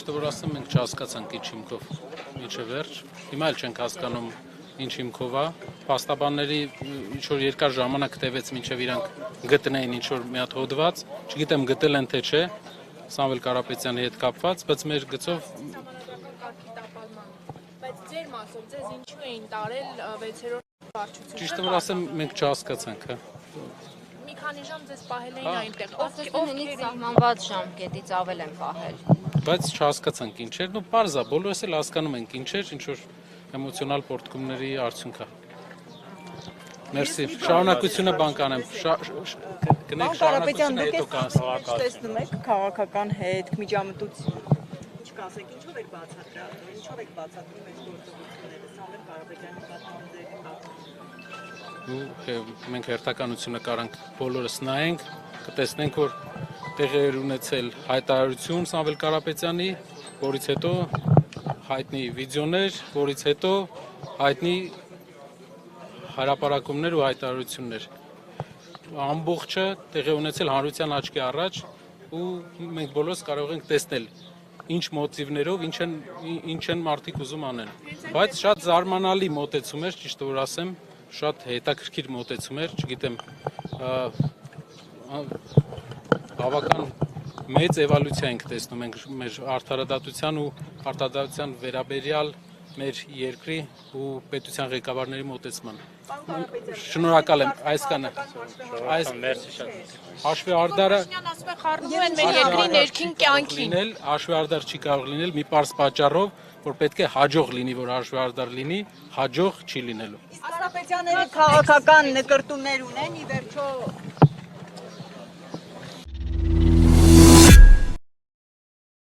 Ճիշտը որ ասեմ, մենք չհասկացանք ինչ հիմքով ինչը վերջ։ Հիմա էլ չենք հասկանում ինչ հիմքով է։ Փաստաբանների ինչ որ երկար ժամանակ տևեց մինչև իրանք գտնեին ինչ որ մի հատ հոդված, չգիտեմ գտել են թե չէ, Սամվել Կարապետյանի հետ կապված, բայց մեր գծով Բայց ձեր մասով ձեզ ինչու էին տարել 6-րդ վարչությունը։ ճիշտը որ ասեմ, մենք չհասկացանք, հա։ Մի քանի ժամ ձեզ պահել էին այնտեղ։ Ովքեր սահմանված ժամկետից ավել են պահել։ Բայց չհասկացանք ինչ էր, ու պարզ է, բոլորս էլ հասկանում ենք ինչ էր, ինչ որ էմոցիոնալ պորտկումների արդյունք է։ Մերսի, շարունակությունը բան կանեմ։ Գնեք շարունակությունը հետո կանեմ։ Տեսնում եք քաղաքական հետ, միջամտություն։ Ինչ կասեք, ինչով եք բացատրում, ինչով եք բացատրում այս գործողությունները, Սամվել Կարապետյանի պատմամների։ Մենք հերթականությունը կարանք բոլորս նայենք, կտեսնենք, որ տեղի էր ունեցել հայտարարություն Սամվել Կարապետյանի, որից հետո հայտնի վիդեոներ, որից հետո հայտնի հրապարակումներ ու հայտարարություններ։ Ամբողջը տեղի ունեցել հանրության աչքի առաջ ու մենք բոլորս կարող ենք տեսնել ինչ մոտիվներով, ինչ են մարդիկ ուզում անեն։ Բայց շատ զարմանալի մոտեցում էր, ճիշտ որ ասեմ, շատ հետաքրքիր մոտեցում էր, չգիտեմ, բավական մեծ էվոլյուցիա ենք տեսնում ենք մեր արդարադատության ու արտադատության վերաբերյալ մեր երկրի ու պետության ղեկավարների մոտեցման։ Շնորհակալ եմ, այսքանը։ Հաշվի արդարը ասում է խառնում են մեր երկրի ներքին կյանքին։ Հաշվի արդար չի կարող լինել մի պարզ պատճառով, որ պետք է հաջող լինի, որ հաշվի արդար լինի, հաջող չի լինելու։ Կարապետյանների քաղաքական նկրտումներ ունեն, ի վերջո